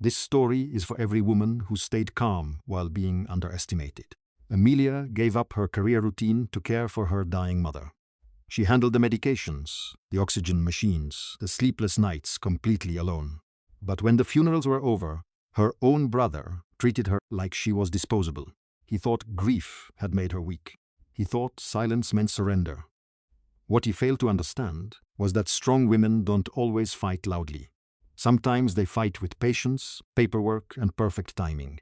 This story is for every woman who stayed calm while being underestimated. Amelia gave up her career routine to care for her dying mother. She handled the medications, the oxygen machines, the sleepless nights completely alone. But when the funerals were over, her own brother treated her like she was disposable. He thought grief had made her weak. He thought silence meant surrender. What he failed to understand was that strong women don't always fight loudly. Sometimes they fight with patience, paperwork, and perfect timing.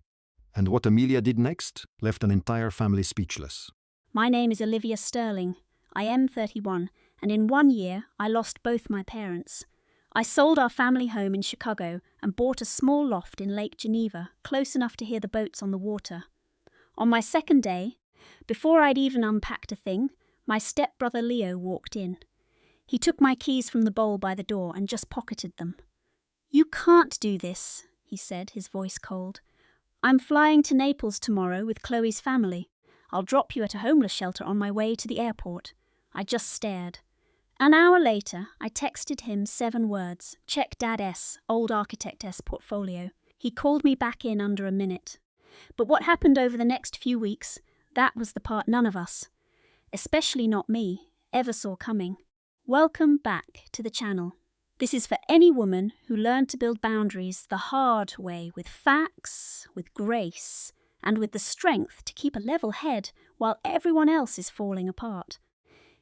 And what Amelia did next left an entire family speechless. My name is Olivia Sterling. I am 31, and in 1 year I lost both my parents. I sold our family home in Chicago and bought a small loft in Lake Geneva, close enough to hear the boats on the water. On my second day, before I'd even unpacked a thing, my stepbrother Leo walked in. He took my keys from the bowl by the door and just pocketed them. "You can't do this," he said, his voice cold. "I'm flying to Naples tomorrow with Chloe's family. I'll drop you at a homeless shelter on my way to the airport." I just stared. An hour later, I texted him 7 words. "Check Dad S, old architect S portfolio." He called me back in under a minute. But what happened over the next few weeks, that was the part none of us, especially not me, ever saw coming. Welcome back to the channel. This is for any woman who learned to build boundaries the hard way, with facts, with grace, and with the strength to keep a level head while everyone else is falling apart.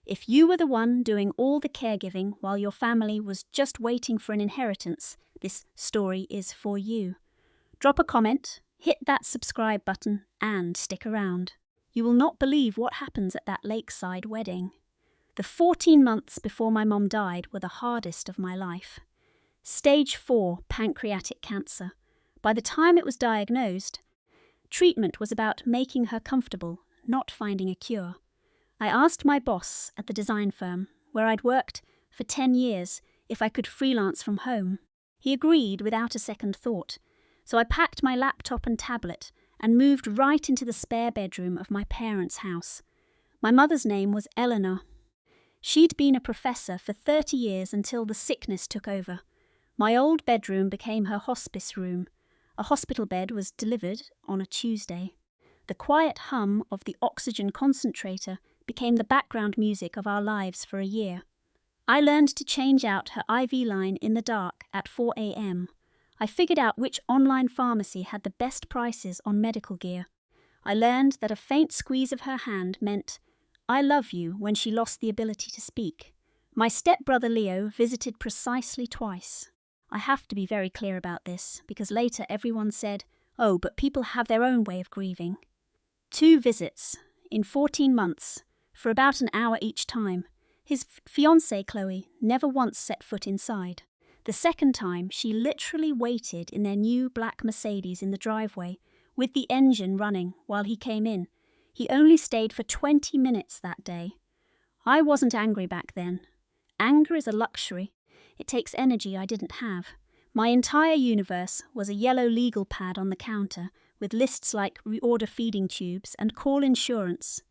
If you were the one doing all the caregiving while your family was just waiting for an inheritance, this story is for you. Drop a comment, hit that subscribe button, and stick around. You will not believe what happens at that lakeside wedding. The 14 months before my mom died were the hardest of my life. Stage 4 pancreatic cancer. By the time it was diagnosed, treatment was about making her comfortable, not finding a cure. I asked my boss at the design firm, where I'd worked for 10 years, if I could freelance from home. He agreed without a second thought, so I packed my laptop and tablet and moved right into the spare bedroom of my parents' house. My mother's name was Eleanor. She'd been a professor for 30 years until the sickness took over. My old bedroom became her hospice room. A hospital bed was delivered on a Tuesday. The quiet hum of the oxygen concentrator became the background music of our lives for a year. I learned to change out her IV line in the dark at 4 a.m. I figured out which online pharmacy had the best prices on medical gear. I learned that a faint squeeze of her hand meant "I love you" when she lost the ability to speak. My stepbrother Leo visited precisely twice. I have to be very clear about this, because later everyone said, "Oh, but people have their own way of grieving." 2 visits in 14 months, for about an hour each time. His fiancée, Chloe, never once set foot inside. The second time, she literally waited in their new black Mercedes in the driveway, with the engine running, while he came in. He only stayed for 20 minutes that day. I wasn't angry back then. Anger is a luxury. It takes energy I didn't have. My entire universe was a yellow legal pad on the counter, with lists like reorder feeding tubes and call insurance.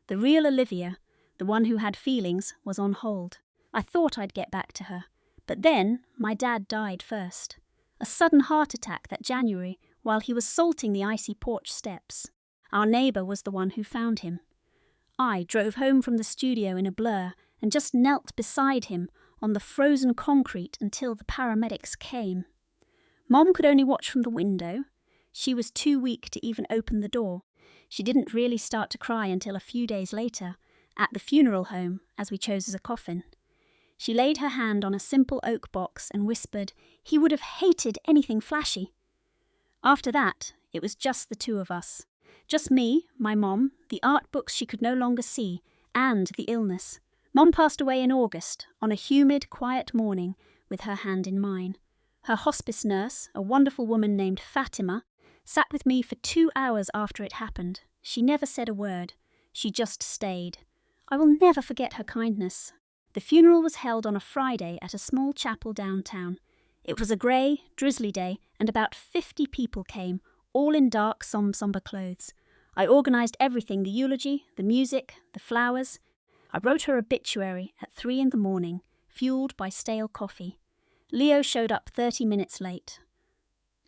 The real Olivia, the one who had feelings, was on hold. I thought I'd get back to her. But then, my dad died first. A sudden heart attack that January, while he was salting the icy porch steps. Our neighbour was the one who found him. I drove home from the studio in a blur and just knelt beside him on the frozen concrete until the paramedics came. Mom could only watch from the window. She was too weak to even open the door. She didn't really start to cry until a few days later, at the funeral home, as we chose as a coffin. She laid her hand on a simple oak box and whispered, "He would have hated anything flashy." After that, it was just the 2 of us. Just me, my mom, the art books she could no longer see, and the illness. Mom passed away in August, on a humid, quiet morning, with her hand in mine. Her hospice nurse, a wonderful woman named Fatima, sat with me for 2 hours after it happened. She never said a word. She just stayed. I will never forget her kindness. The funeral was held on a Friday at a small chapel downtown. It was a grey, drizzly day, and about 50 people came, all in dark, somber clothes. I organised everything: the eulogy, the music, the flowers. I wrote her obituary at 3 a.m, fueled by stale coffee. Leo showed up 30 minutes late.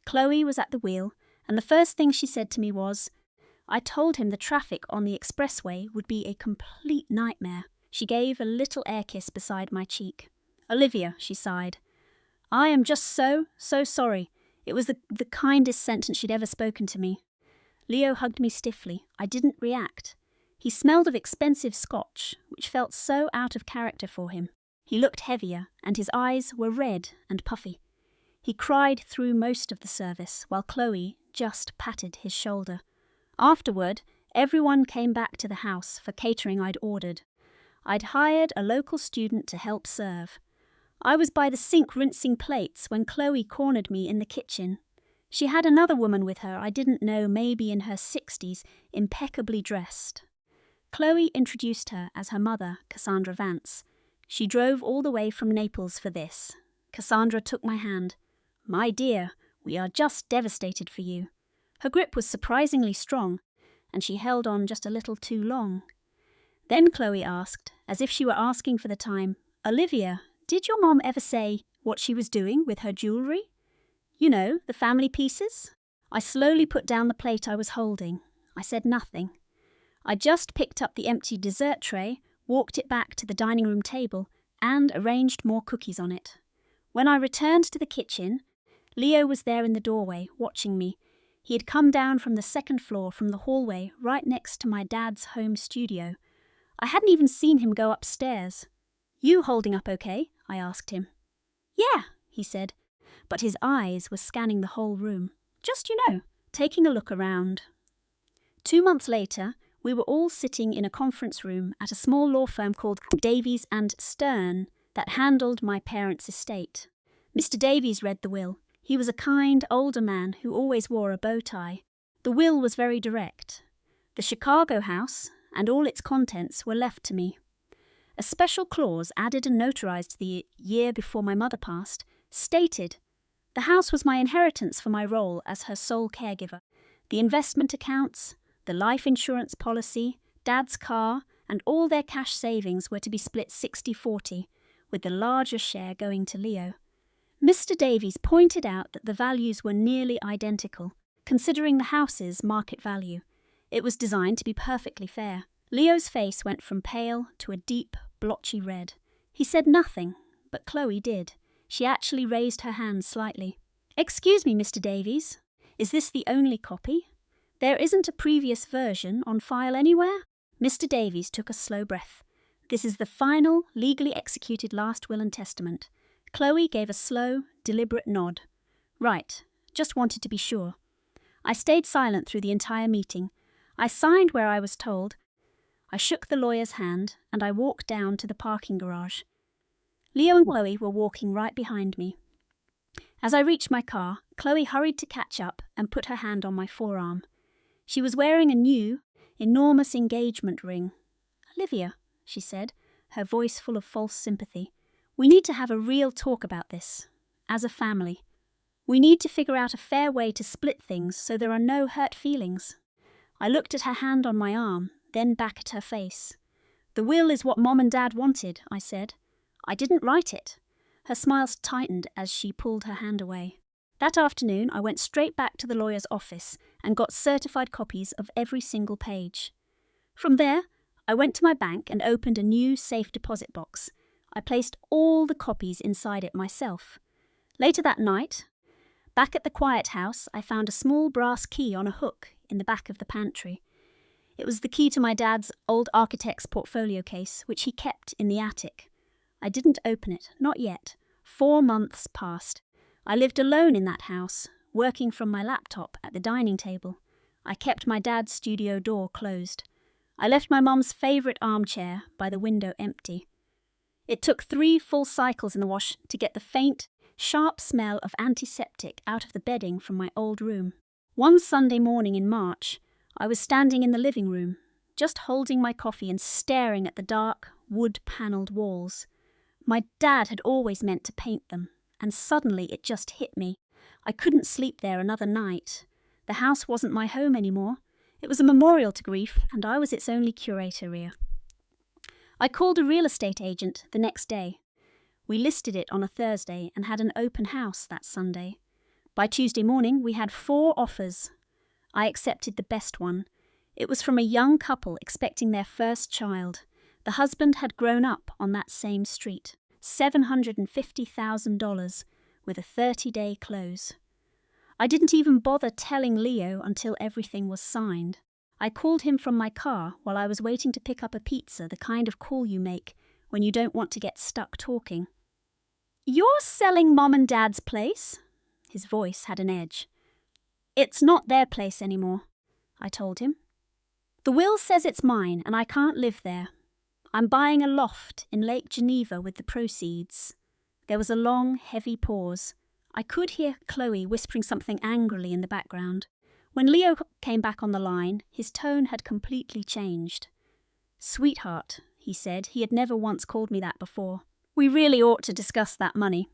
Chloe was at the wheel, and the first thing she said to me was, I told him the traffic on the expressway would be a complete nightmare. She gave a little air kiss beside my cheek. Olivia, she sighed. I am just so sorry. It was the kindest sentence she'd ever spoken to me. Leo hugged me stiffly. I didn't react. He smelled of expensive scotch, which felt so out of character for him. He looked heavier, and his eyes were red and puffy. He cried through most of the service, while Chloe just patted his shoulder. Afterward, everyone came back to the house for catering I'd ordered. I'd hired a local student to help serve. I was by the sink rinsing plates when Chloe cornered me in the kitchen. She had another woman with her I didn't know, maybe in her 60s, impeccably dressed. Chloe introduced her as her mother, Cassandra Vance. She drove all the way from Naples for this. Cassandra took my hand. My dear, we are just devastated for you. Her grip was surprisingly strong, and she held on just a little too long. Then Chloe asked, as if she were asking for the time, Olivia, did your mom ever say what she was doing with her jewellery? You know, the family pieces? I slowly put down the plate I was holding. I said nothing. I just picked up the empty dessert tray, walked it back to the dining room table, and arranged more cookies on it. When I returned to the kitchen, Leo was there in the doorway, watching me. He had come down from the second floor from the hallway right next to my dad's home studio. I hadn't even seen him go upstairs. You holding up okay? I asked him. Yeah, he said, but his eyes were scanning the whole room. Just, taking a look around. 2 months later, we were all sitting in a conference room at a small law firm called Davies and Stern that handled my parents' estate. Mr. Davies read the will. He was a kind, older man who always wore a bow tie. The will was very direct. The Chicago house and all its contents were left to me. A special clause added and notarized the year before my mother passed stated the house was my inheritance for my role as her sole caregiver. The investment accounts, the life insurance policy, Dad's car, and all their cash savings were to be split 60-40, with the larger share going to Leo. Mr. Davies pointed out that the values were nearly identical, considering the house's market value. It was designed to be perfectly fair. Leo's face went from pale to a deep, blotchy red. He said nothing, but Chloe did. She actually raised her hand slightly. Excuse me, Mr. Davies, is this the only copy? There isn't a previous version on file anywhere? Mr. Davies took a slow breath. This is the final, legally executed last will and testament. Chloe gave a slow, deliberate nod. Right, just wanted to be sure. I stayed silent through the entire meeting. I signed where I was told. I shook the lawyer's hand, and I walked down to the parking garage. Leo and Chloe were walking right behind me. As I reached my car, Chloe hurried to catch up and put her hand on my forearm. She was wearing a new, enormous engagement ring. Olivia, she said, her voice full of false sympathy, we need to have a real talk about this, as a family. We need to figure out a fair way to split things so there are no hurt feelings. I looked at her hand on my arm, then back at her face. The will is what Mom and Dad wanted, I said. I didn't write it. Her smile tightened as she pulled her hand away. That afternoon, I went straight back to the lawyer's office and got certified copies of every single page. From there, I went to my bank and opened a new safe deposit box. I placed all the copies inside it myself. Later that night, back at the quiet house, I found a small brass key on a hook in the back of the pantry. It was the key to my dad's old architect's portfolio case, which he kept in the attic. I didn't open it, not yet. 4 months passed. I lived alone in that house, working from my laptop at the dining table. I kept my dad's studio door closed. I left my mum's favourite armchair by the window empty. It took 3 full cycles in the wash to get the faint, sharp smell of antiseptic out of the bedding from my old room. One Sunday morning in March, I was standing in the living room, just holding my coffee and staring at the dark, wood-panelled walls. My dad had always meant to paint them, and suddenly it just hit me. I couldn't sleep there another night. The house wasn't my home anymore. It was a memorial to grief, and I was its only curator. I called a real estate agent the next day. We listed it on a Thursday and had an open house that Sunday. By Tuesday morning, we had 4 offers. I accepted the best one. It was from a young couple expecting their first child. The husband had grown up on that same street. $750,000 with a 30-day close. I didn't even bother telling Leo until everything was signed. I called him from my car while I was waiting to pick up a pizza, the kind of call you make when you don't want to get stuck talking. "You're selling Mom and Dad's place?" His voice had an edge. "It's not their place anymore," I told him. "The will says it's mine and I can't live there. I'm buying a loft in Lake Geneva with the proceeds." There was a long, heavy pause. I could hear Chloe whispering something angrily in the background. When Leo came back on the line, his tone had completely changed. "Sweetheart," he said. He had never once called me that before. "We really ought to discuss that money.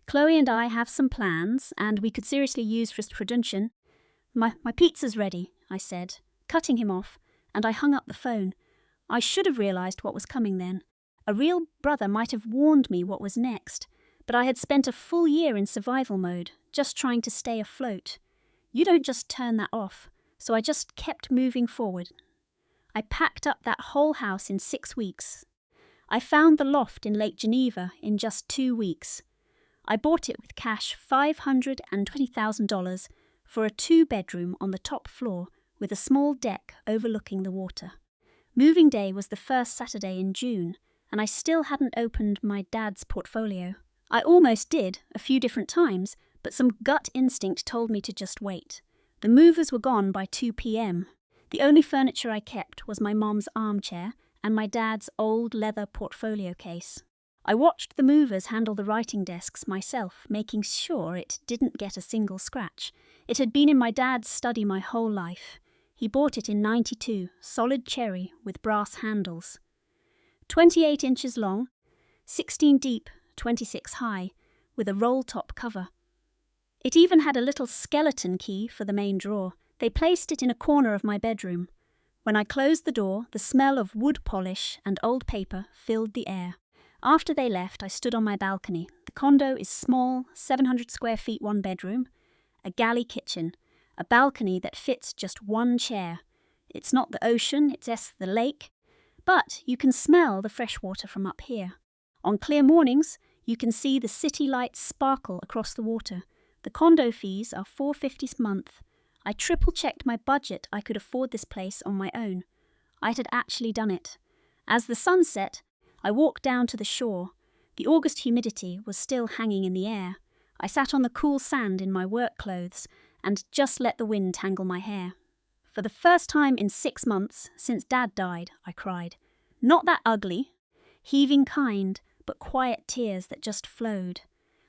Chloe and I have some plans, and we could seriously use Fristroduntion. My pizza's ready," I said, cutting him off, and I hung up the phone. I should have realised what was coming then. A real brother might have warned me what was next, but I had spent a full year in survival mode, just trying to stay afloat. You don't just turn that off, so I just kept moving forward. I packed up that whole house in 6 weeks. I found the loft in Lake Geneva in just 2 weeks. I bought it with cash, $520,000, for a 2-bedroom on the top floor with a small deck overlooking the water. Moving day was the first Saturday in June, and I still hadn't opened my dad's portfolio. I almost did, a few different times, but some gut instinct told me to just wait. The movers were gone by 2 p.m. The only furniture I kept was my mom's armchair and my dad's old leather portfolio case. I watched the movers handle the writing desks myself, making sure it didn't get a single scratch. It had been in my dad's study my whole life. He bought it in '92, solid cherry with brass handles. 28 inches long, 16 deep, 26 high, with a roll-top cover. It even had a little skeleton key for the main drawer. They placed it in a corner of my bedroom. When I closed the door, the smell of wood polish and old paper filled the air. After they left, I stood on my balcony. The condo is small, 700 square feet, 1 bedroom, a galley kitchen, a balcony that fits just 1 chair. It's not the ocean, it's the lake, but you can smell the fresh water from up here. On clear mornings, you can see the city lights sparkle across the water. The condo fees are $450 a month. I triple-checked my budget. I could afford this place on my own. I had actually done it. As the sun set, I walked down to the shore. The August humidity was still hanging in the air. I sat on the cool sand in my work clothes and just let the wind tangle my hair. For the first time in 6 months, since Dad died, I cried. Not that ugly, heaving kind, but quiet tears that just flowed.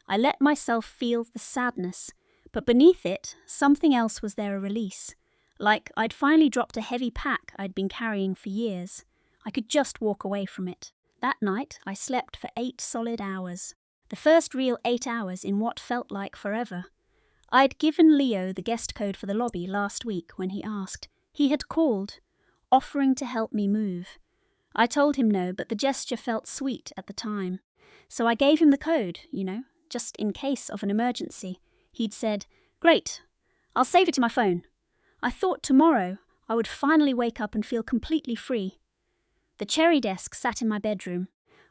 I let myself feel the sadness, but beneath it, something else was there, a release. Like I'd finally dropped a heavy pack I'd been carrying for years. I could just walk away from it. That night, I slept for 8 solid hours. The first real 8 hours in what felt like forever. I'd given Leo the guest code for the lobby last week when he asked. He had called, offering to help me move. I told him no, but the gesture felt sweet at the time. So I gave him the code, just in case of an emergency. He'd said, "Great, I'll save it to my phone." I thought tomorrow I would finally wake up and feel completely free. The cherry desk sat in my bedroom.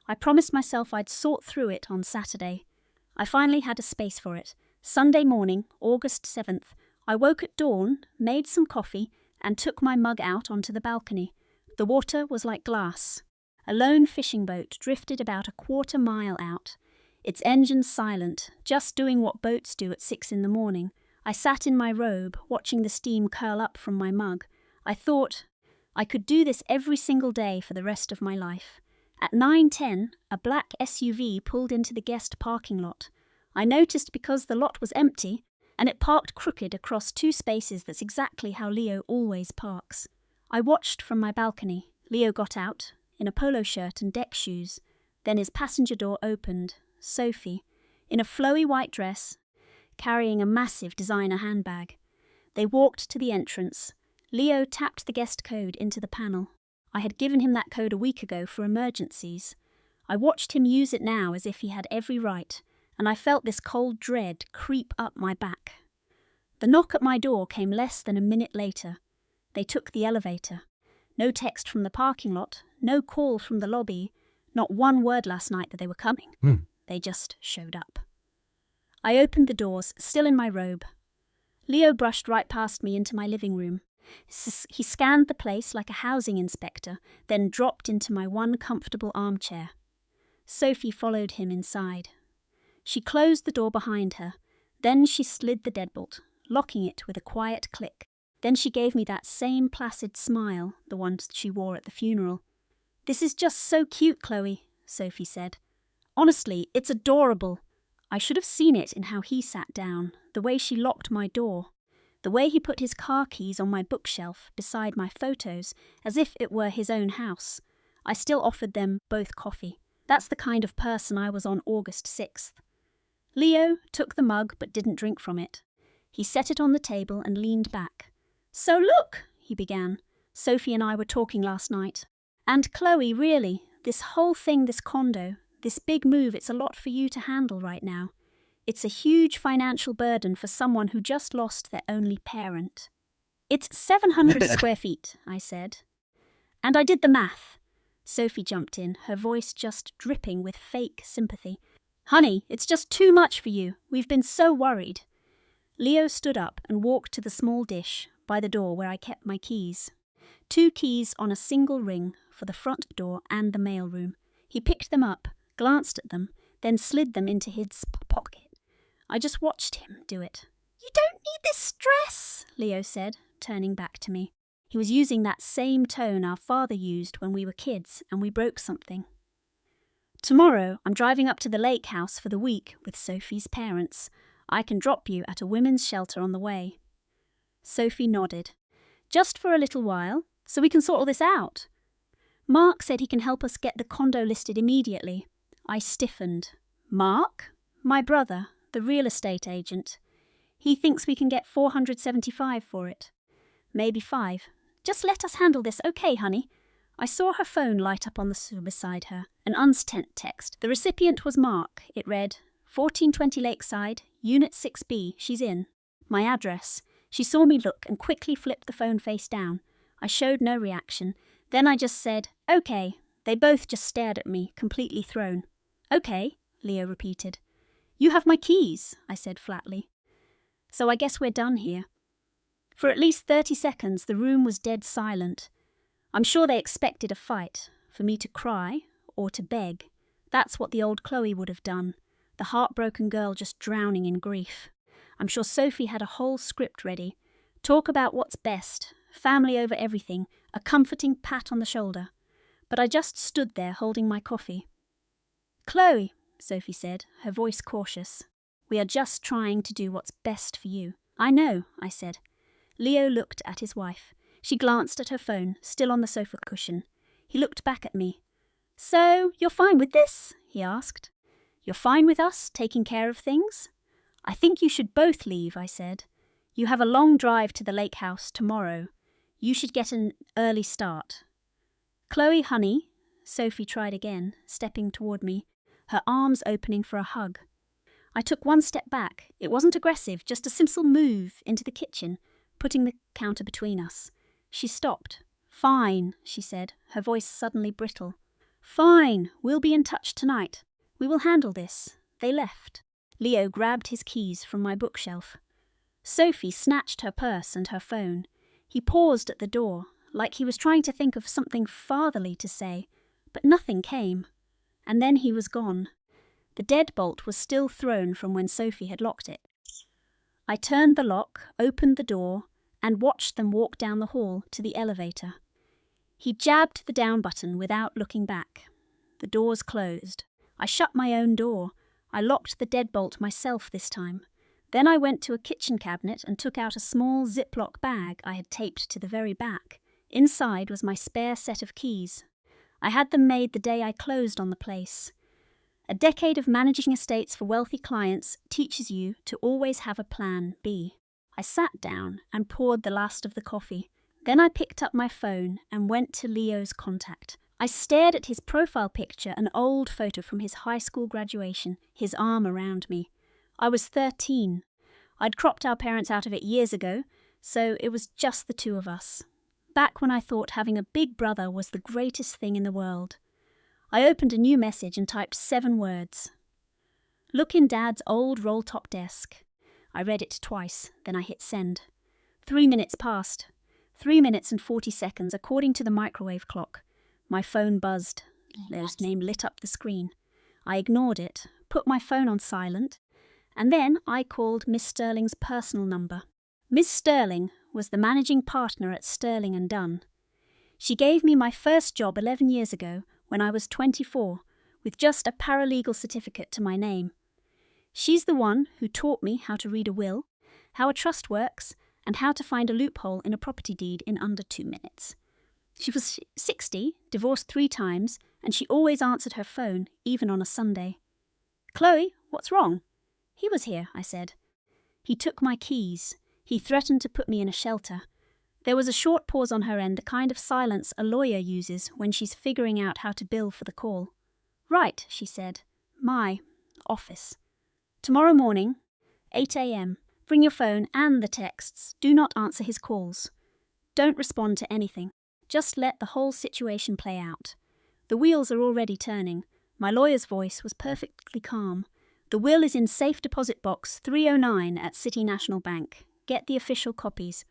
I promised myself I'd sort through it on Saturday. I finally had a space for it. Sunday morning, August 7th, I woke at dawn, made some coffee, and took my mug out onto the balcony. The water was like glass. A lone fishing boat drifted about a 1/4 mile out. Its engine silent, just doing what boats do at 6 in the morning. I sat in my robe, watching the steam curl up from my mug. I thought I could do this every single day for the rest of my life. At 9:10, a black SUV pulled into the guest parking lot. I noticed because the lot was empty, and it parked crooked across 2 spaces. That's exactly how Leo always parks. I watched from my balcony. Leo got out, in a polo shirt and deck shoes. Then his passenger door opened. Sophie, in a flowy white dress, carrying a massive designer handbag. They walked to the entrance. Leo tapped the guest code into the panel. I had given him that code a week ago for emergencies. I watched him use it now as if he had every right, and I felt this cold dread creep up my back. The knock at my door came less than a minute later. They took the elevator. No text from the parking lot, no call from the lobby, not one word last night that they were coming. They just showed up. I opened the doors, still in my robe. Leo brushed right past me into my living room. He scanned the place like a housing inspector, then dropped into my one comfortable armchair. Sophie followed him inside. She closed the door behind her. Then she slid the deadbolt, locking it with a quiet click. Then she gave me that same placid smile, the one she wore at the funeral. "This is just so cute, Chloe," Sophie said. "Honestly, it's adorable." I should have seen it in how he sat down, the way she locked my door, the way he put his car keys on my bookshelf beside my photos, as if it were his own house. I still offered them both coffee. That's the kind of person I was on August 6th. Leo took the mug but didn't drink from it. He set it on the table and leaned back. "So look," he began. "Sophie and I were talking last night. And Chloe, really, this whole thing, this condo, this big move, it's a lot for you to handle right now. It's a huge financial burden for someone who just lost their only parent." "It's 700 square feet," I said. "And I did the math." Sophie jumped in, her voice just dripping with fake sympathy. "Honey, it's just too much for you. We've been so worried." Leo stood up and walked to the small dish by the door where I kept my keys. 2 keys on a single ring for the front door and the mailroom. He picked them up, glanced at them, then slid them into his pocket. I just watched him do it. "You don't need this stress," Leo said, turning back to me. He was using that same tone our father used when we were kids and we broke something. "Tomorrow, I'm driving up to the lake house for the week with Sophie's parents. I can drop you at a women's shelter on the way." Sophie nodded. "Just for a little while, so we can sort all this out." "Mark said he can help us get the condo listed immediately." I stiffened. "Mark?" "My brother, the real estate agent. He thinks we can get $475 for it. Maybe 5. Just let us handle this, okay, honey?" I saw her phone light up on the stool beside her, an unsent text. The recipient was Mark. It read, 1420 Lakeside, Unit 6B, she's in. My address. She saw me look and quickly flipped the phone face down. I showed no reaction. Then I just said, "Okay." They both just stared at me, completely thrown. "Okay," Leo repeated. "You have my keys," I said flatly. "So I guess we're done here." For at least 30 seconds, the room was dead silent. I'm sure they expected a fight, for me to cry or to beg. That's what the old Chloe would have done, the heartbroken girl just drowning in grief. I'm sure Sophie had a whole script ready. Talk about what's best, family over everything, a comforting pat on the shoulder. But I just stood there holding my coffee. "Chloe," Sophie said, her voice cautious, "we are just trying to do what's best for you." "I know," I said. Leo looked at his wife. She glanced at her phone, still on the sofa cushion. He looked back at me. "So, you're fine with this?" he asked. "You're fine with us taking care of things?" "I think you should both leave," I said. "You have a long drive to the lake house tomorrow. You should get an early start." "Chloe, honey," Sophie tried again, stepping toward me, her arms opening for a hug. I took one step back. It wasn't aggressive, just a simple move into the kitchen, putting the counter between us. She stopped. "Fine," she said, her voice suddenly brittle. "Fine, we'll be in touch tonight. We will handle this." They left. Leo grabbed his keys from my bookshelf. Sophie snatched her purse and her phone. He paused at the door, like he was trying to think of something fatherly to say, but nothing came. And then he was gone. The deadbolt was still thrown from when Sophie had locked it. I turned the lock, opened the door, and watched them walk down the hall to the elevator. He jabbed the down button without looking back. The doors closed. I shut my own door. I locked the deadbolt myself this time. Then I went to a kitchen cabinet and took out a small Ziploc bag I had taped to the very back. Inside was my spare set of keys. I had them made the day I closed on the place. A decade of managing estates for wealthy clients teaches you to always have a plan B. I sat down and poured the last of the coffee. Then I picked up my phone and went to Leo's contact. I stared at his profile picture, an old photo from his high school graduation, his arm around me. I was 13. I'd cropped our parents out of it years ago, so it was just the two of us. Back when I thought having a big brother was the greatest thing in the world. I opened a new message and typed 7 words. Look in Dad's old roll-top desk. I read it twice, then I hit send. 3 minutes passed. 3 minutes and 40 seconds, according to the microwave clock. My phone buzzed. His name lit up the screen. I ignored it, put my phone on silent, and then I called Miss Sterling's personal number. Miss Sterling was the managing partner at Sterling & Dunn. She gave me my first job 11 years ago when I was 24, with just a paralegal certificate to my name. She's the one who taught me how to read a will, how a trust works, and how to find a loophole in a property deed in under 2 minutes. She was 60, divorced 3 times, and she always answered her phone, even on a Sunday. "Chloe, what's wrong?" "He was here," I said. "He took my keys. He threatened to put me in a shelter." There was a short pause on her end, the kind of silence a lawyer uses when she's figuring out how to bill for the call. "Right," she said. "My office. Tomorrow morning, 8 a.m. Bring your phone and the texts. Do not answer his calls. Don't respond to anything. Just let the whole situation play out. The wheels are already turning." My lawyer's voice was perfectly calm. "The will is in safe deposit box 309 at City National Bank. Get the official copies."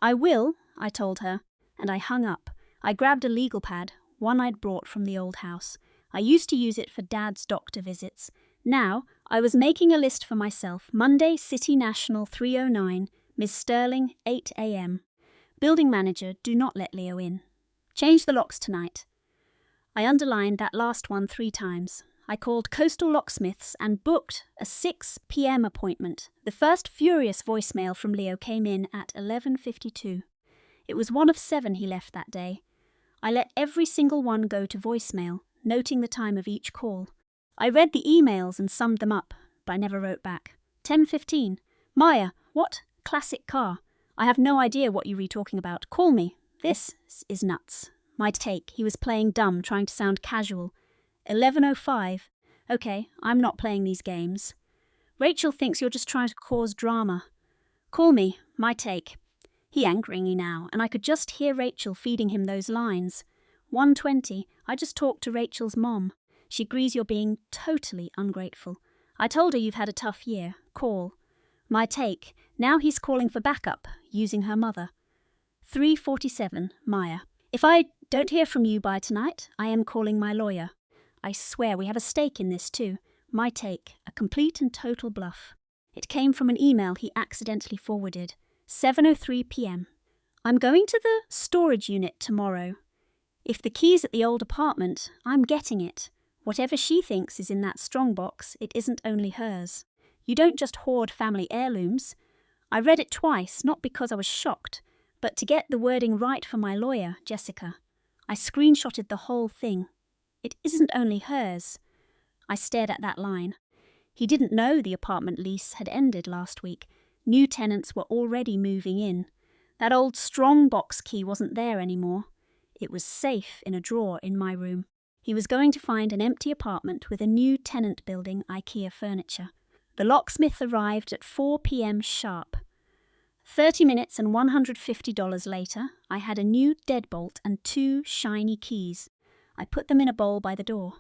"I will," I told her, and I hung up. I grabbed a legal pad, one I'd brought from the old house. I used to use it for Dad's doctor visits. Now, I was making a list for myself. Monday, City National 309, Miss Sterling, 8 a.m. Building manager, do not let Leo in. Change the locks tonight. I underlined that last one 3 times. I called Coastal Locksmiths and booked a 6 p.m. appointment. The first furious voicemail from Leo came in at 11:52. It was one of 7 he left that day. I let every single one go to voicemail, noting the time of each call. I read the emails and summed them up, but I never wrote back. 10:15. "Maya, what? Classic car. I have no idea what you re talking about. Call me. This is nuts." My take. He was playing dumb, trying to sound casual. 11:05. "Okay, I'm not playing these games." "Rachel thinks you're just trying to cause drama." "Call me. My take." He angry now, and I could just hear Rachel feeding him those lines. 1:20. "I just talked to Rachel's mom. She agrees you're being totally ungrateful. I told her you've had a tough year. Call." My take. Now he's calling for backup, using her mother. 3:47. Maya. "If I don't hear from you by tonight, I am calling my lawyer. I swear we have a stake in this too." My take. A complete and total bluff. It came from an email he accidentally forwarded. 7:03 p.m. "I'm going to the storage unit tomorrow. If the key's at the old apartment, I'm getting it. Whatever she thinks is in that strongbox, it isn't only hers. You don't just hoard family heirlooms." I read it twice, not because I was shocked, but to get the wording right for my lawyer, Jessica. I screenshotted the whole thing. It isn't only hers. I stared at that line. He didn't know the apartment lease had ended last week. New tenants were already moving in. That old strongbox key wasn't there anymore. It was safe in a drawer in my room. He was going to find an empty apartment with a new tenant building IKEA furniture. The locksmith arrived at 4 p.m. sharp. 30 minutes and $150 later, I had a new deadbolt and 2 shiny keys. I put them in a bowl by the door.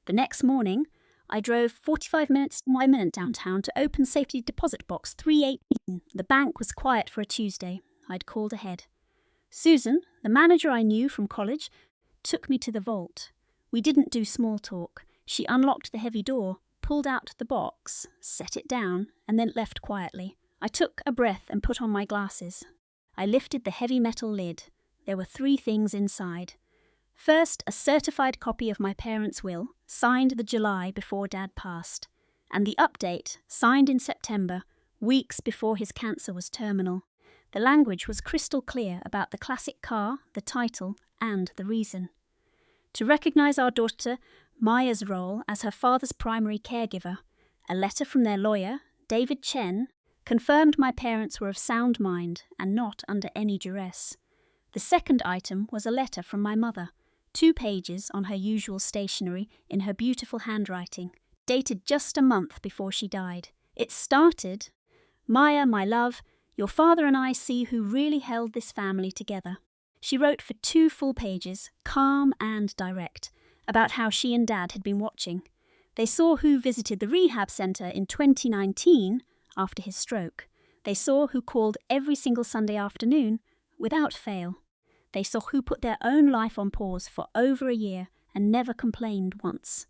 The next morning, I drove 45 minutes to my minute downtown to open safety deposit box 318. The bank was quiet for a Tuesday. I'd called ahead. Susan, the manager I knew from college, took me to the vault. We didn't do small talk. She unlocked the heavy door, pulled out the box, set it down, and then left quietly. I took a breath and put on my glasses. I lifted the heavy metal lid. There were 3 things inside. First, a certified copy of my parents' will, signed the July before Dad passed, and the update, signed in September, weeks before his cancer was terminal. The language was crystal clear about the classic car, the title, and the reason. To recognize our daughter Maya's role as her father's primary caregiver, a letter from their lawyer, David Chen, confirmed my parents were of sound mind and not under any duress. The second item was a letter from my mother, 2 pages on her usual stationery in her beautiful handwriting, dated just a month before she died. It started, "Maya, my love, your father and I see who really held this family together." She wrote for 2 full pages, calm and direct, about how she and Dad had been watching. They saw who visited the rehab centre in 2019 after his stroke. They saw who called every single Sunday afternoon without fail. They saw who put their own life on pause for over a year and never complained once.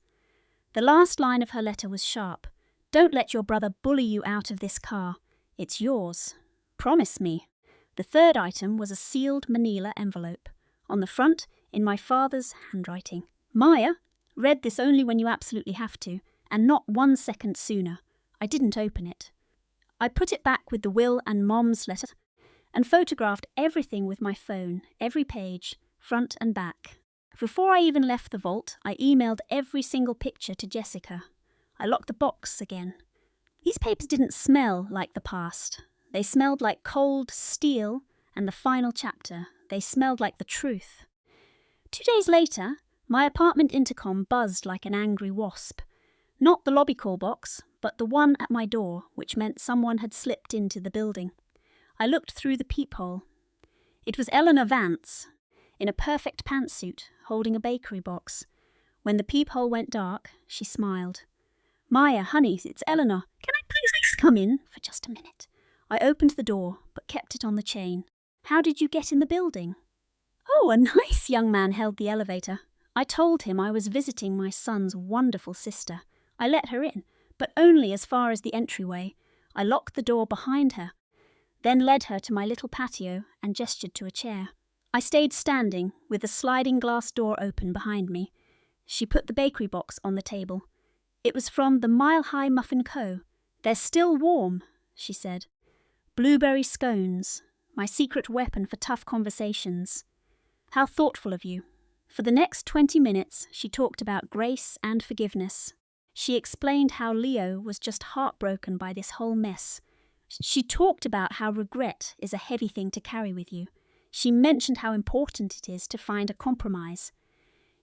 The last line of her letter was sharp. "Don't let your brother bully you out of this car. It's yours. Promise me." The third item was a sealed manila envelope. On the front, in my father's handwriting. "Maya, read this only when you absolutely have to, and not 1 second sooner." I didn't open it. I put it back with the will and Mom's letter and photographed everything with my phone, every page, front and back. Before I even left the vault, I emailed every single picture to Jessica. I locked the box again. These papers didn't smell like the past. They smelled like cold steel and the final chapter. They smelled like the truth. 2 days later, my apartment intercom buzzed like an angry wasp. Not the lobby call box, but the one at my door, which meant someone had slipped into the building. I looked through the peephole. It was Eleanor Vance, in a perfect pantsuit, holding a bakery box. When the peephole went dark, she smiled. "Maya, honey, it's Eleanor. Can I please come in for just a minute?" I opened the door, but kept it on the chain. "How did you get in the building?" "Oh, a nice young man held the elevator. I told him I was visiting my son's wonderful sister. I let her in, but only as far as the entryway. I locked the door behind her, then led her to my little patio and gestured to a chair. I stayed standing, with the sliding glass door open behind me. She put the bakery box on the table. It was from the Mile High Muffin Co. "They're still warm," she said. "Blueberry scones, my secret weapon for tough conversations." "How thoughtful of you." For the next 20 minutes, she talked about grace and forgiveness. She explained how Leo was just heartbroken by this whole mess. She talked about how regret is a heavy thing to carry with you. She mentioned how important it is to find a compromise.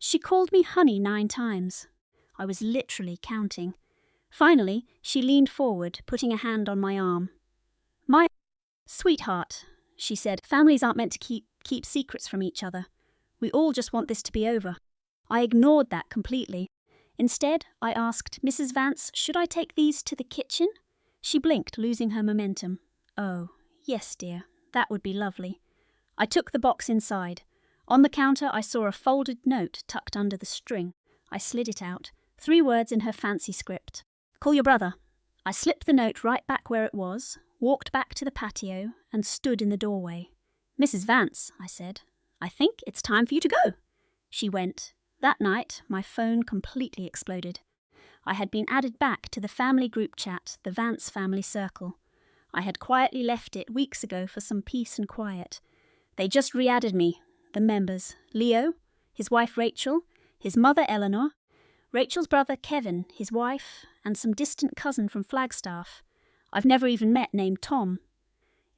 She called me honey 9 times. I was literally counting. Finally, she leaned forward, putting a hand on my arm. "My sweetheart," she said, "families aren't meant to keep secrets from each other. We all just want this to be over." I ignored that completely. Instead, I asked, "Mrs. Vance, should I take these to the kitchen?" She blinked, losing her momentum. "Oh, yes, dear, that would be lovely." I took the box inside. On the counter, I saw a folded note tucked under the string. I slid it out. 3 words in her fancy script. "Call your brother." I slipped the note right back where it was, walked back to the patio, and stood in the doorway. "Mrs. Vance," I said, "I think it's time for you to go." She went. That night, my phone completely exploded. I had been added back to the family group chat, the Vance family circle. I had quietly left it weeks ago for some peace and quiet. They just re-added me, the members: Leo, his wife Rachel, his mother Eleanor, Rachel's brother Kevin, his wife, and some distant cousin from Flagstaff I've never even met named Tom.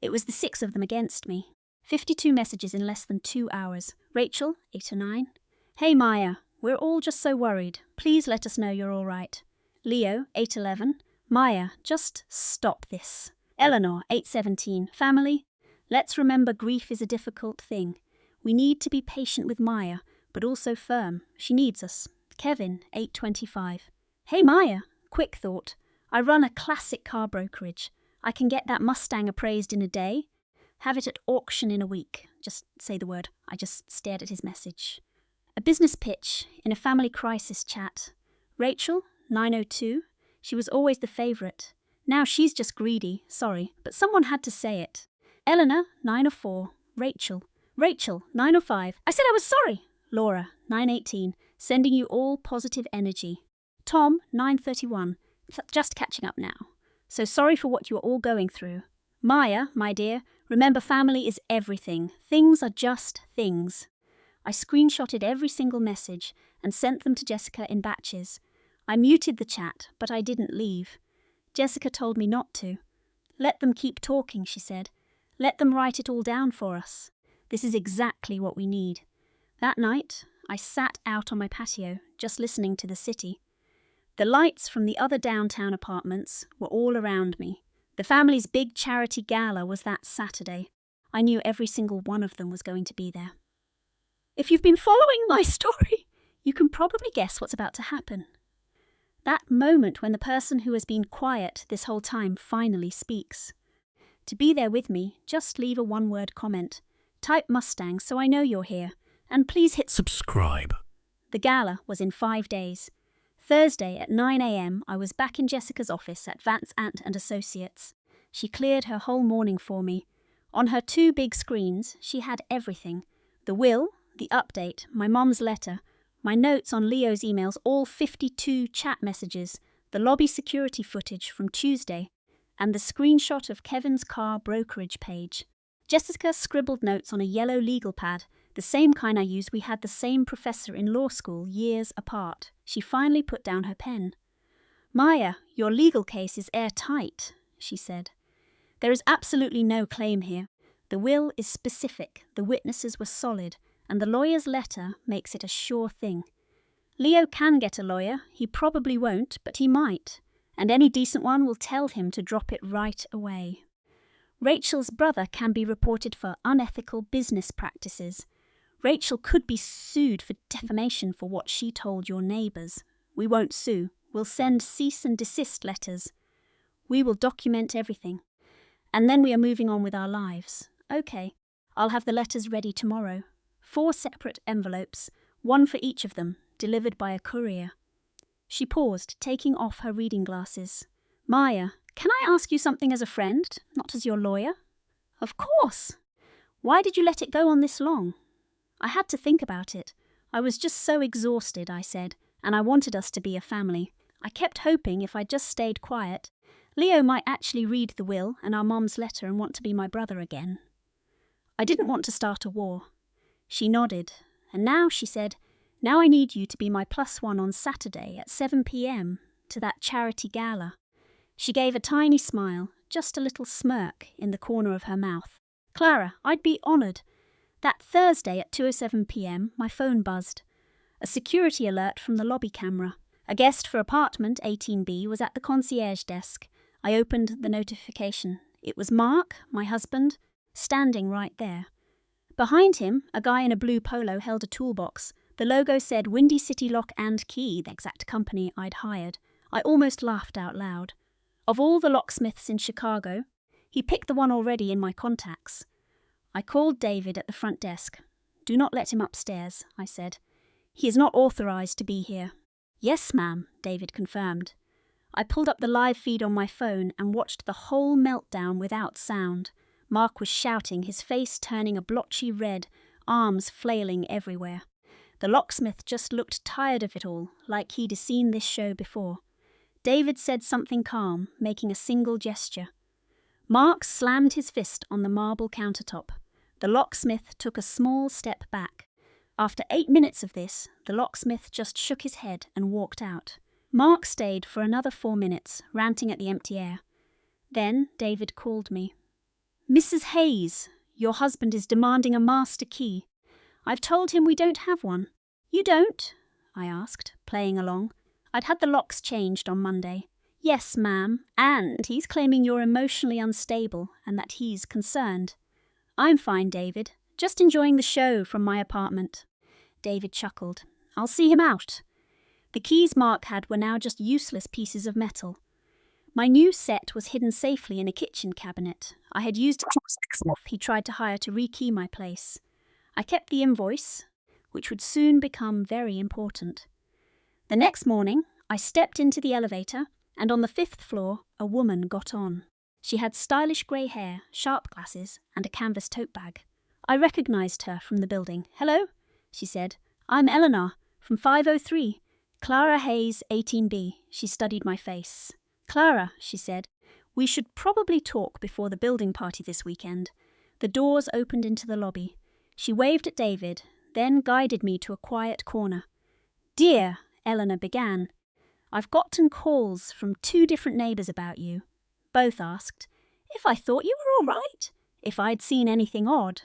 It was the 6 of them against me. 52 messages in less than 2 hours. Rachel, 809. "Hey Maya, we're all just so worried. Please let us know you're all right." Leo, 811. "Maya, just stop this." Eleanor, 817. "Family, let's remember grief is a difficult thing. We need to be patient with Maya, but also firm. She needs us." Kevin, 825. "Hey Maya, quick thought. I run a classic car brokerage. I can get that Mustang appraised in a day. Have it at auction in a week. Just say the word." I just stared at his message. A business pitch in a family crisis chat. Rachel, 902. She was always the favourite. Now she's just greedy, sorry, but someone had to say it. Eleanor, 904. Rachel, 905. "I said I was sorry." Laura, 918. "Sending you all positive energy." Tom, 931. "Just catching up now. So sorry for what you are all going through." Maya, my dear, remember family is everything. Things are just things. I screenshotted every single message and sent them to Jessica in batches. I muted the chat, but I didn't leave. Jessica told me not to. "Let them keep talking," she said. "Let them write it all down for us. This is exactly what we need." That night, I sat out on my patio, just listening to the city. The lights from the other downtown apartments were all around me. The family's big charity gala was that Saturday. I knew every single one of them was going to be there. If you've been following my story, you can probably guess what's about to happen. That moment when the person who has been quiet this whole time finally speaks. To be there with me, just leave a one-word comment. Type Mustang so I know you're here, and please hit subscribe. The gala was in 5 days. Thursday at 9 a.m. I was back in Jessica's office at Vance Ant & Associates. She cleared her whole morning for me. On her 2 big screens, she had everything. The will, the update, my mum's letter, my notes on Leo's emails, all 52 chat messages, the lobby security footage from Tuesday, and the screenshot of Kevin's car brokerage page. Jessica scribbled notes on a yellow legal pad, the same kind I used. We had the same professor in law school years apart. She finally put down her pen. "Maya, your legal case is airtight," she said. "There is absolutely no claim here. The will is specific, the witnesses were solid, and the lawyer's letter makes it a sure thing. Leo can get a lawyer. He probably won't, but he might. And any decent one will tell him to drop it right away. Rachel's brother can be reported for unethical business practices. Rachel could be sued for defamation for what she told your neighbours. We won't sue. We'll send cease and desist letters. We will document everything. And then we are moving on with our lives. Okay, I'll have the letters ready tomorrow. 4 separate envelopes, 1 for each of them, delivered by a courier." She paused, taking off her reading glasses. "Maya, can I ask you something as a friend, not as your lawyer?" "Of course." "Why did you let it go on this long?" "I had to think about it. I was just so exhausted," I said, "and I wanted us to be a family. I kept hoping if I just stayed quiet, Leo might actually read the will and our mom's letter and want to be my brother again. I didn't want to start a war." She nodded. "And now," she said, "now I need you to be my +1 on Saturday at 7 p.m. to that charity gala." She gave a tiny smile, just a little smirk in the corner of her mouth. "Clara, I'd be honoured." That Thursday at 2:07 p.m. my phone buzzed. A security alert from the lobby camera. A guest for apartment 18B was at the concierge desk. I opened the notification. It was Mark, my husband, standing right there. Behind him, a guy in a blue polo held a toolbox. The logo said Windy City Lock and Key, the exact company I'd hired. I almost laughed out loud. Of all the locksmiths in Chicago, he picked the one already in my contacts. I called David at the front desk. "Do not let him upstairs," I said. "He is not authorized to be here." "Yes, ma'am," David confirmed. I pulled up the live feed on my phone and watched the whole meltdown without sound. Mark was shouting, his face turning a blotchy red, arms flailing everywhere. The locksmith just looked tired of it all, like he'd seen this show before. David said something calm, making a single gesture. Mark slammed his fist on the marble countertop. The locksmith took a small step back. After 8 minutes of this, the locksmith just shook his head and walked out. Mark stayed for another 4 minutes, ranting at the empty air. Then David called me. "Mrs. Hayes, your husband is demanding a master key. I've told him we don't have one." "You don't?" I asked, playing along. I'd had the locks changed on Monday. "Yes, ma'am, and he's claiming you're emotionally unstable and that he's concerned." "I'm fine, David. Just enjoying the show from my apartment." David chuckled. "I'll see him out." The keys Mark had were now just useless pieces of metal. My new set was hidden safely in a kitchen cabinet. I had used he tried to hire to rekey my place. I kept the invoice, which would soon become very important. The next morning, I stepped into the elevator, and on the 5th floor, a woman got on. She had stylish grey hair, sharp glasses, and a canvas tote bag. I recognized her from the building. "Hello," she said. "I'm Eleanor, from 503. Clara Hayes, 18B. She studied my face. "Clara," she said, "we should probably talk before the building party this weekend." The doors opened into the lobby. She waved at David, then guided me to a quiet corner. "Dear," Eleanor began, "I've gotten calls from 2 different neighbours about you. Both asked if I thought you were all right, if I'd seen anything odd."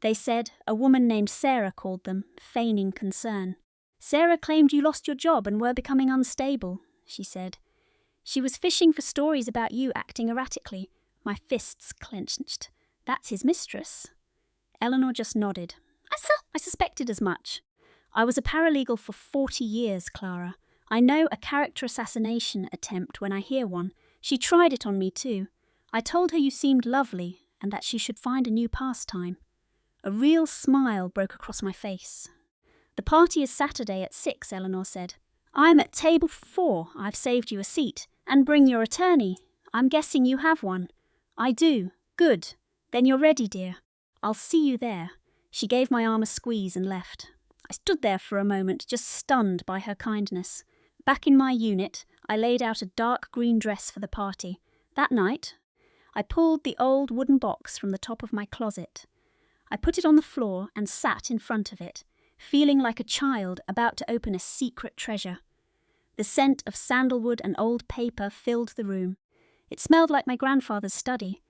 They said a woman named Sarah called them, feigning concern. Sarah claimed you lost your job and were becoming unstable, she said. She was fishing for stories about you acting erratically. My fists clenched. That's his mistress. Eleanor just nodded. I suspected as much. I was a paralegal for 40 years, Clara. I know a character assassination attempt when I hear one. She tried it on me too. I told her you seemed lovely and that she should find a new pastime. A real smile broke across my face. The party is Saturday at 6, Eleanor said. I'm at table 4. I've saved you a seat. And bring your attorney. I'm guessing you have one. I do. Good. Then you're ready, dear. I'll see you there. She gave my arm a squeeze and left. I stood there for a moment, just stunned by her kindness. Back in my unit, I laid out a dark green dress for the party. That night, I pulled the old wooden box from the top of my closet. I put it on the floor and sat in front of it, feeling like a child about to open a secret treasure. The scent of sandalwood and old paper filled the room. It smelled like my grandfather's study.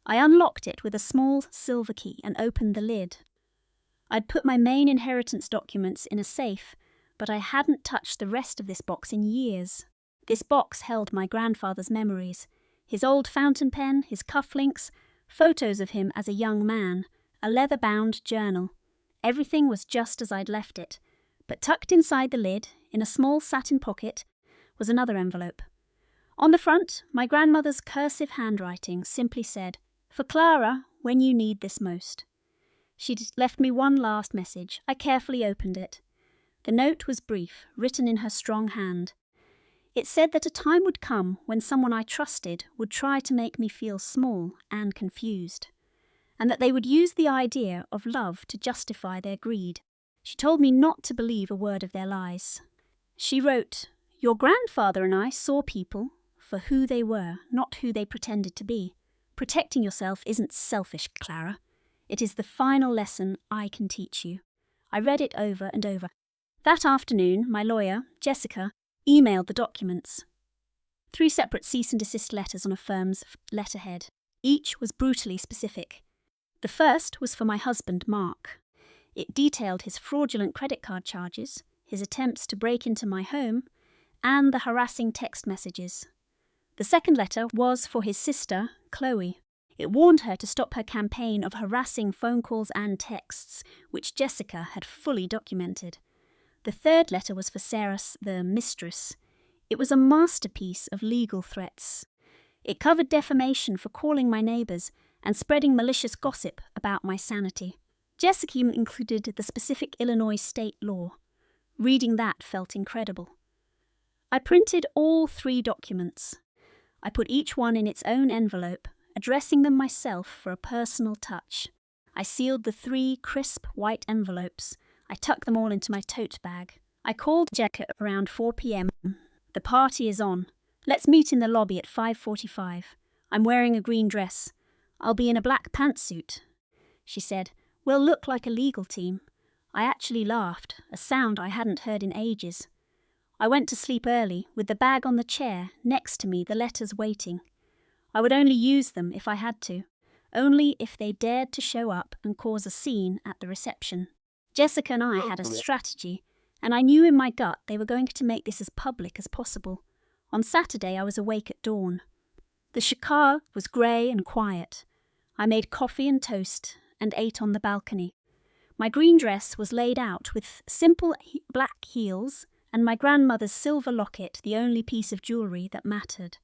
I unlocked it with a small silver key and opened the lid. I'd put my main inheritance documents in a safe, but I hadn't touched the rest of this box in years. This box held my grandfather's memories, his old fountain pen, his cufflinks, photos of him as a young man, a leather-bound journal. Everything was just as I'd left it, but tucked inside the lid, in a small satin pocket, was another envelope. On the front, my grandmother's cursive handwriting simply said, "For Clara, when you need this most." She'd left me one last message. I carefully opened it. The note was brief, written in her strong hand. It said that a time would come when someone I trusted would try to make me feel small and confused, and that they would use the idea of love to justify their greed. She told me not to believe a word of their lies. She wrote, "Your grandfather and I saw people for who they were, not who they pretended to be. Protecting yourself isn't selfish, Clara. It is the final lesson I can teach you." I read it over and over. That afternoon, my lawyer, Jessica, emailed the documents. 3 separate cease and desist letters on a firm's letterhead. Each was brutally specific. The first was for my husband, Mark. It detailed his fraudulent credit card charges, his attempts to break into my home, and the harassing text messages. The second letter was for his sister, Chloe. It warned her to stop her campaign of harassing phone calls and texts, which Jessica had fully documented. The third letter was for Sarah, the mistress. It was a masterpiece of legal threats. It covered defamation for calling my neighbours and spreading malicious gossip about my sanity. Jessica included the specific Illinois state law. Reading that felt incredible. I printed all 3 documents. I put each one in its own envelope, addressing them myself for a personal touch. I sealed the 3 crisp white envelopes. I tucked them all into my tote bag. I called Jessica around 4 p.m. "The party is on. Let's meet in the lobby at 5:45. I'm wearing a green dress. I'll be in a black pantsuit." She said, "We'll look like a legal team." I actually laughed, a sound I hadn't heard in ages. I went to sleep early, with the bag on the chair, next to me, the letters waiting. I would only use them if I had to, only if they dared to show up and cause a scene at the reception. Jessica and I had a strategy, and I knew in my gut they were going to make this as public as possible. On Saturday, I was awake at dawn. The Chicago was grey and quiet. I made coffee and toast and ate on the balcony. My green dress was laid out with simple black heels and my grandmother's silver locket, the only piece of jewellery that mattered.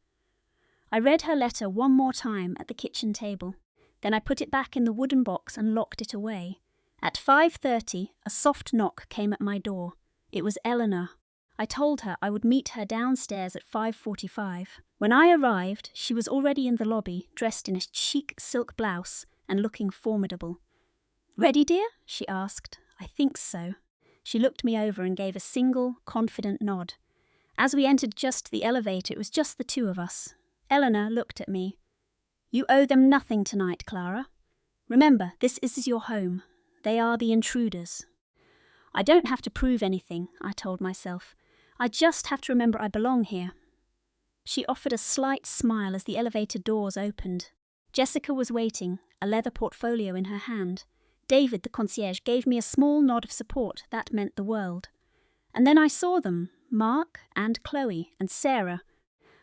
I read her letter one more time at the kitchen table. Then I put it back in the wooden box and locked it away. At 5:30, a soft knock came at my door. It was Eleanor. I told her I would meet her downstairs at 5:45. When I arrived, she was already in the lobby, dressed in a chic silk blouse and looking formidable. "Ready, dear?" she asked. "I think so." She looked me over and gave a single, confident nod. As we entered just the elevator, it was just the 2 of us. Eleanor looked at me. "You owe them nothing tonight, Clara. Remember, this is your home. They are the intruders." "I don't have to prove anything," I told myself. "I just have to remember I belong here." She offered a slight smile as the elevator doors opened. Jessica was waiting, a leather portfolio in her hand. David, the concierge, gave me a small nod of support. That meant the world. And then I saw them, Mark and Chloe and Sarah,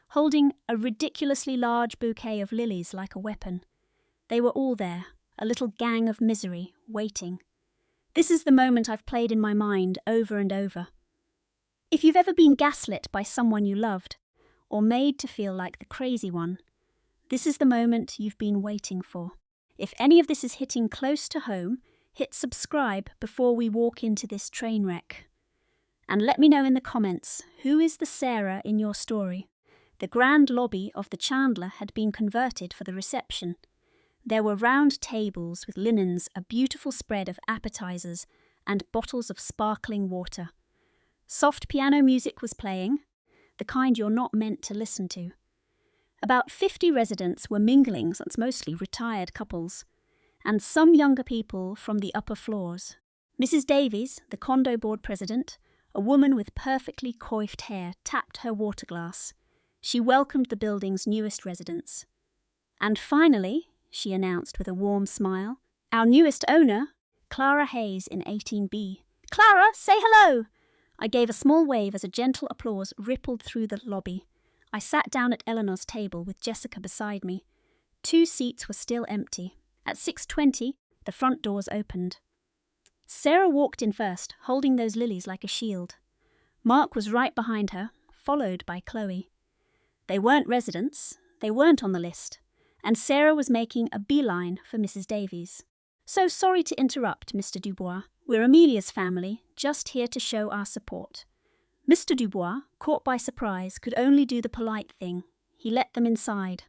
holding a ridiculously large bouquet of lilies like a weapon. They were all there, a little gang of misery, waiting. This is the moment I've played in my mind over and over. If you've ever been gaslit by someone you loved, or made to feel like the crazy one, this is the moment you've been waiting for. If any of this is hitting close to home, hit subscribe before we walk into this train wreck. And let me know in the comments, who is the Sarah in your story? The grand lobby of the Chandler had been converted for the reception. There were round tables with linens, a beautiful spread of appetizers, and bottles of sparkling water. Soft piano music was playing, the kind you're not meant to listen to. About 50 residents were mingling, so it's mostly retired couples, and some younger people from the upper floors. Mrs. Davies, the condo board president, a woman with perfectly coiffed hair, tapped her water glass. She welcomed the building's newest residents. And finally, she announced with a warm smile, our newest owner, Clara Hayes in 18B. Clara, say hello! I gave a small wave as a gentle applause rippled through the lobby. I sat down at Eleanor's table with Jessica beside me. 2 seats were still empty. At 6:20, the front doors opened. Sarah walked in first, holding those lilies like a shield. Mark was right behind her, followed by Chloe. They weren't residents, they weren't on the list, and Sarah was making a beeline for Mrs. Davies. So sorry to interrupt, Mr. Dubois. We're Amelia's family, just here to show our support. Mr. Dubois, caught by surprise, could only do the polite thing. He let them inside.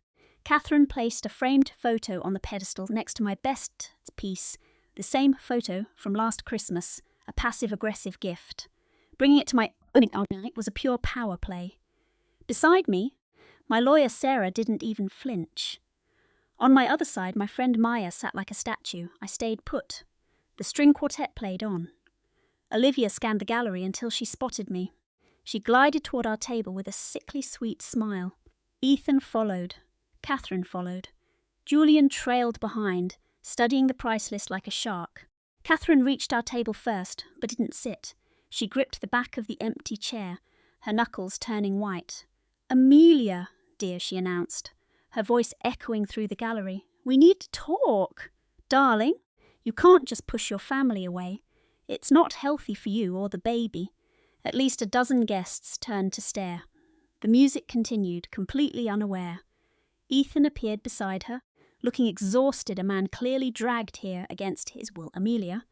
Catherine placed a framed photo on the pedestal next to my best piece, the same photo from last Christmas, a passive-aggressive gift. Bringing it to my own night was a pure power play. Beside me, my lawyer Sarah didn't even flinch. On my other side, my friend Maya sat like a statue. I stayed put. The string quartet played on. Olivia scanned the gallery until she spotted me. She glided toward our table with a sickly sweet smile. Ethan followed. Catherine followed. Julian trailed behind, studying the price list like a shark. Catherine reached our table first, but didn't sit. She gripped the back of the empty chair, her knuckles turning white. Amelia, dear, she announced, her voice echoing through the gallery. We need to talk. Darling, you can't just push your family away. It's not healthy for you or the baby. At least a dozen guests turned to stare. The music continued, completely unaware. Ethan appeared beside her, looking exhausted, a man clearly dragged here against his will, Amelia.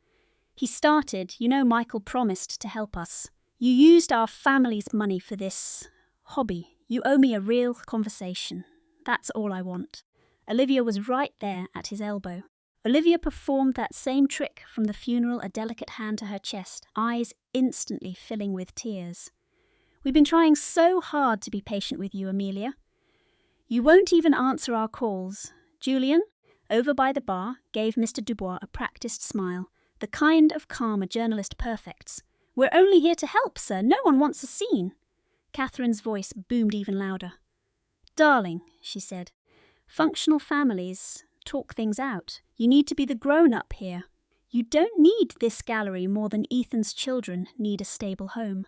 He started, you know Michael promised to help us. You used our family's money for this hobby. You owe me a real conversation. That's all I want. Olivia was right there at his elbow. Olivia performed that same trick from the funeral, a delicate hand to her chest, eyes instantly filling with tears. We've been trying so hard to be patient with you, Amelia. You won't even answer our calls. Julian, over by the bar, gave Mr. Dubois a practiced smile, the kind of calm a journalist perfects. We're only here to help, sir. No one wants a scene. Catherine's voice boomed even louder. Darling, she said, functional families talk things out. You need to be the grown-up here. You don't need this gallery more than Ethan's children need a stable home.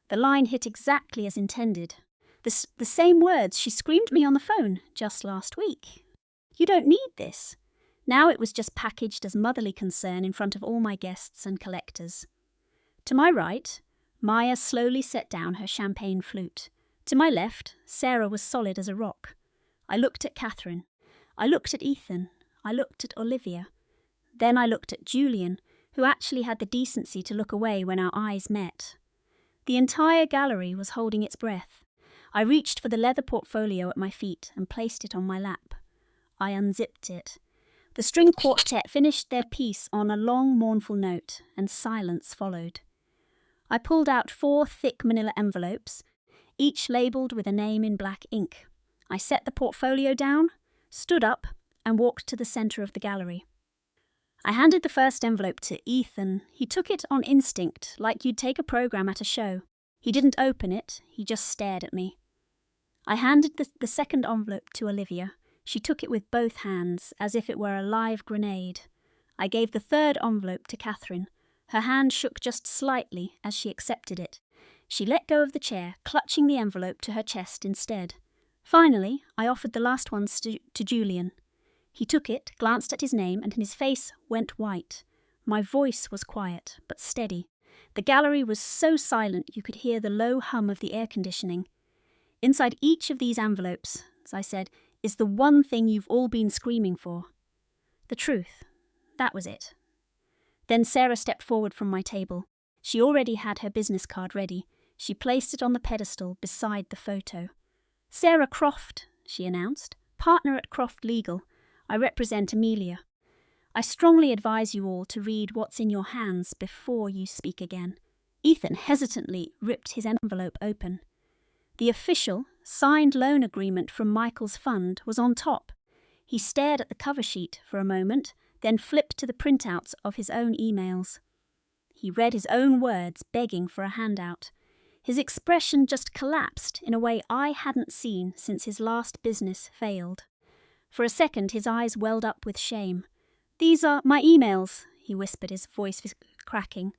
The line hit exactly as intended. The same words she screamed me on the phone just last week. You don't need this. Now it was just packaged as motherly concern in front of all my guests and collectors. To my right, Maya slowly set down her champagne flute. To my left, Sarah was solid as a rock. I looked at Catherine. I looked at Ethan. I looked at Olivia. Then I looked at Julian, who actually had the decency to look away when our eyes met. The entire gallery was holding its breath. I reached for the leather portfolio at my feet and placed it on my lap. I unzipped it. The string quartet finished their piece on a long, mournful note, and silence followed. I pulled out 4 thick manila envelopes, each labelled with a name in black ink. I set the portfolio down, stood up, and walked to the centre of the gallery. I handed the first envelope to Ethan. He took it on instinct, like you'd take a programme at a show. He didn't open it, he just stared at me. I handed the second envelope to Olivia. She took it with both hands, as if it were a live grenade. I gave the third envelope to Catherine. Her hand shook just slightly as she accepted it. She let go of the chair, clutching the envelope to her chest instead. Finally, I offered the last one to Julian. He took it, glanced at his name, and his face went white. My voice was quiet, but steady. The gallery was so silent you could hear the low hum of the air conditioning. Inside each of these envelopes, as I said, is the one thing you've all been screaming for. The truth. That was it. Then Sarah stepped forward from my table. She already had her business card ready. She placed it on the pedestal beside the photo. "Sarah Croft," she announced, "partner at Croft Legal. I represent Amelia. I strongly advise you all to read what's in your hands before you speak again." Ethan hesitantly ripped his envelope open. The official, signed loan agreement from Michael's fund was on top. He stared at the cover sheet for a moment, then flipped to the printouts of his own emails. He read his own words, begging for a handout. His expression just collapsed in a way I hadn't seen since his last business failed. For a second, his eyes welled up with shame. "These are my emails," he whispered, his voice cracking.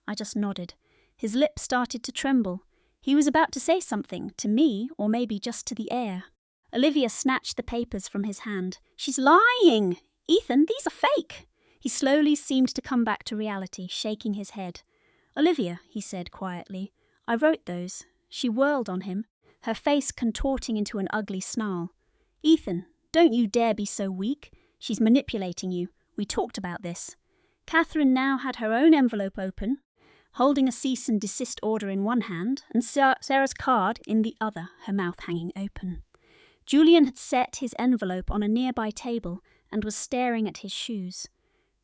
I just nodded. His lips started to tremble. He was about to say something, to me, or maybe just to the air. Olivia snatched the papers from his hand. "She's lying! Ethan, these are fake!" He slowly seemed to come back to reality, shaking his head. "Olivia," he said quietly, "I wrote those." She whirled on him, her face contorting into an ugly snarl. "Ethan, don't you dare be so weak. She's manipulating you. We talked about this." Catherine now had her own envelope open, holding a cease and desist order in one hand and Sarah's card in the other, her mouth hanging open. Julian had set his envelope on a nearby table and was staring at his shoes.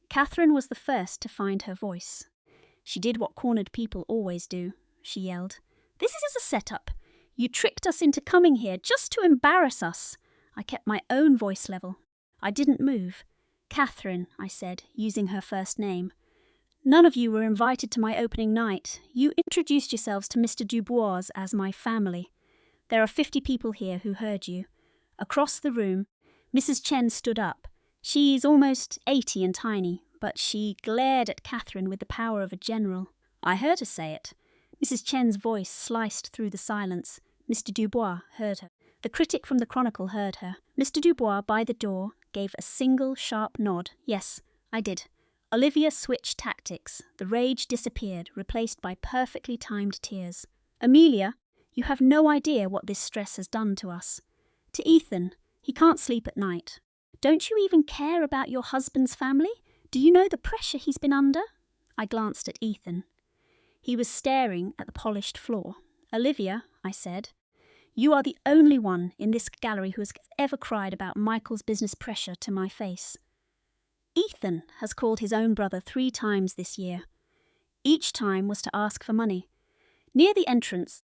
Catherine was the first to find her voice. She did what cornered people always do. She yelled, "This is a setup. You tricked us into coming here just to embarrass us." I kept my own voice level. I didn't move. "Catherine," I said, using her first name. "None of you were invited to my opening night. You introduced yourselves to Mr. Dubois as my family. There are 50 people here who heard you." Across the room, Mrs. Chen stood up. She's almost 80 and tiny, but she glared at Catherine with the power of a general. I heard her say it. Mrs. Chen's voice sliced through the silence. Mr. Dubois heard her. The critic from the Chronicle heard her. Mr. Dubois, by the door, gave a single sharp nod. "Yes, I did." Olivia switched tactics. The rage disappeared, replaced by perfectly timed tears. "Amelia, you have no idea what this stress has done to us. To Ethan, he can't sleep at night. Don't you even care about your husband's family? Do you know the pressure he's been under?" I glanced at Ethan. He was staring at the polished floor. "Olivia," I said, "you are the only one in this gallery who has ever cried about Michael's business pressure to my face. Ethan has called his own brother 3 times this year. Each time was to ask for money. Near the entrance,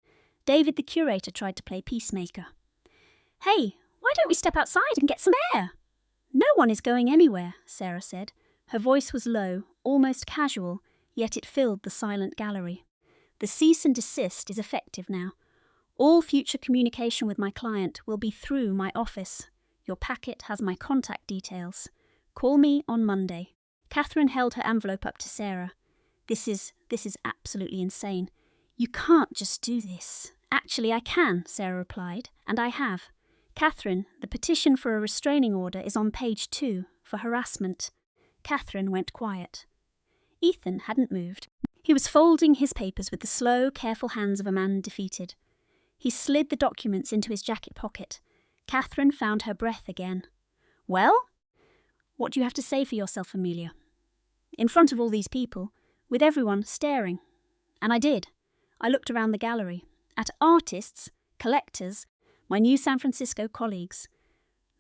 David the curator tried to play peacemaker. "Hey, why don't we step outside and get some air?" "No one is going anywhere," Sarah said. Her voice was low, almost casual, yet it filled the silent gallery. "The cease and desist is effective now. All future communication with my client will be through my office. Your packet has my contact details. Call me on Monday." Catherine held her envelope up to Sarah. This is absolutely insane. "You can't just do this." "Actually, I can," Sarah replied, "and I have. Catherine, the petition for a restraining order is on page 2, for harassment." Catherine went quiet. Ethan hadn't moved. He was folding his papers with the slow, careful hands of a man defeated. He slid the documents into his jacket pocket. Catherine found her breath again. "Well? What do you have to say for yourself, Amelia?" "In front of all these people, with everyone staring." And I did. I looked around the gallery, at artists, collectors, my new San Francisco colleagues,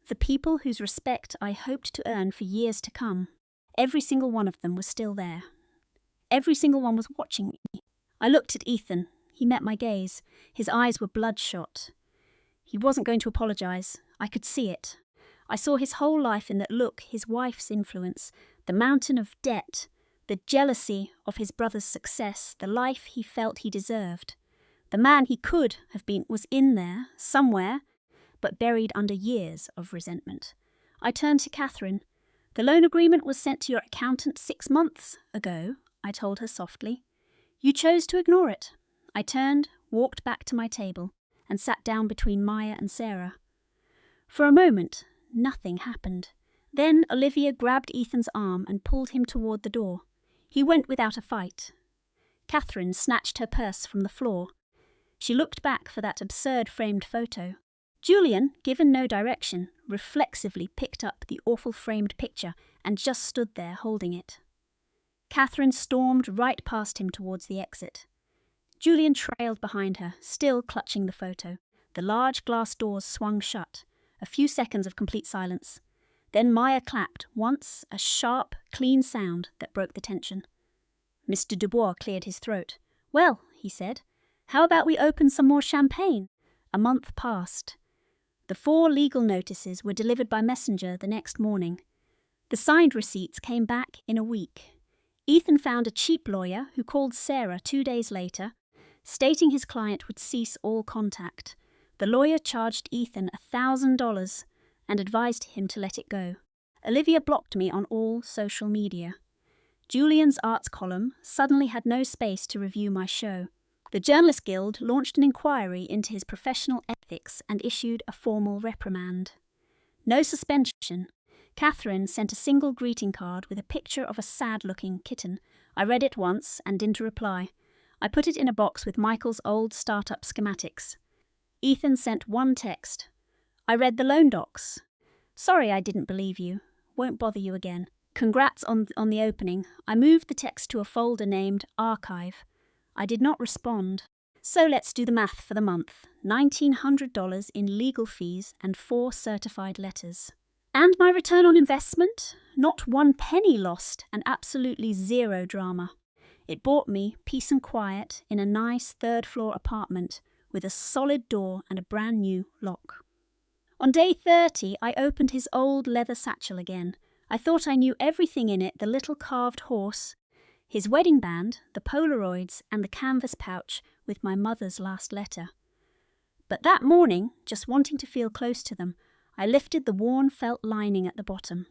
the people whose respect I hoped to earn for years to come. Every single one of them was still there. Every single one was watching me. I looked at Ethan. He met my gaze. His eyes were bloodshot. He wasn't going to apologize. I could see it. I saw his whole life in that look, his wife's influence, the mountain of debt, the jealousy of his brother's success, the life he felt he deserved. The man he could have been was in there, somewhere, but buried under years of resentment. I turned to Catherine. The loan agreement was sent to your accountant 6 months ago, I told her softly. You chose to ignore it. I turned, walked back to my table, and sat down between Maya and Sarah. For a moment, nothing happened. Then Olivia grabbed Ethan's arm and pulled him toward the door. He went without a fight. Catherine snatched her purse from the floor. She looked back for that absurd framed photo. Julian, given no direction, reflexively picked up the awful framed picture and just stood there holding it. Catherine stormed right past him towards the exit. Julian trailed behind her, still clutching the photo. The large glass doors swung shut. A few seconds of complete silence. Then Maya clapped, once, a sharp, clean sound that broke the tension. Mr. Dubois cleared his throat. Well, he said, how about we open some more champagne? A month passed. The 4 legal notices were delivered by messenger the next morning. The signed receipts came back in a week. Ethan found a cheap lawyer who called Sarah 2 days later, stating his client would cease all contact. The lawyer charged Ethan $1,000 and advised him to let it go. Olivia blocked me on all social media. Julian's arts column suddenly had no space to review my show. The Journalists Guild launched an inquiry into his professional ethics and issued a formal reprimand. No suspension. Catherine sent a single greeting card with a picture of a sad-looking kitten. I read it once and didn't reply. I put it in a box with Michael's old startup schematics. Ethan sent one text. I read the loan docs. Sorry I didn't believe you. Won't bother you again. Congrats on the opening. I moved the text to a folder named Archive. I did not respond. So let's do the math for the month. $1,900 in legal fees and 4 certified letters. And my return on investment? Not 1 penny lost and absolutely 0 drama. It bought me peace and quiet in a nice 3rd-floor apartment with a solid door and a brand new lock. On day 30, I opened his old leather satchel again. I thought I knew everything in it, the little carved horse, his wedding band, the Polaroids, and the canvas pouch with my mother's last letter. But that morning, just wanting to feel close to them, I lifted the worn felt lining at the bottom.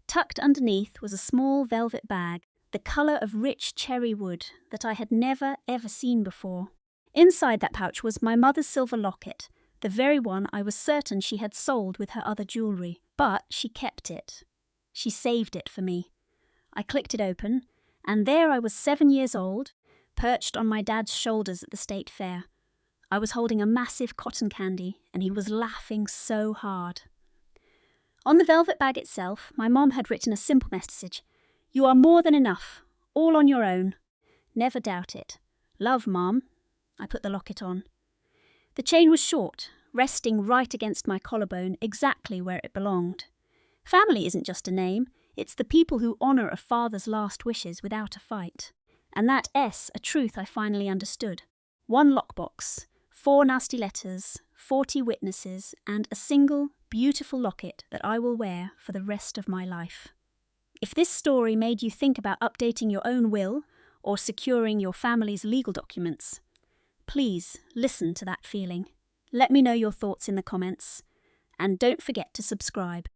Tucked underneath was a small velvet bag, the colour of rich cherry wood that I had never ever seen before. Inside that pouch was my mother's silver locket, the very one I was certain she had sold with her other jewellery, but she kept it. She saved it for me. I clicked it open, and there I was 7 years old, perched on my dad's shoulders at the state fair. I was holding a massive cotton candy, and he was laughing so hard. On the velvet bag itself, my mom had written a simple message. You are more than enough, all on your own. Never doubt it. Love, Mom. I put the locket on. The chain was short, resting right against my collarbone, exactly where it belonged. Family isn't just a name, it's the people who honour a father's last wishes without a fight. And that S, a truth I finally understood. 1 lockbox, 4 nasty letters, 40 witnesses, and a single, beautiful locket that I will wear for the rest of my life. If this story made you think about updating your own will or securing your family's legal documents, please listen to that feeling. Let me know your thoughts in the comments, and don't forget to subscribe.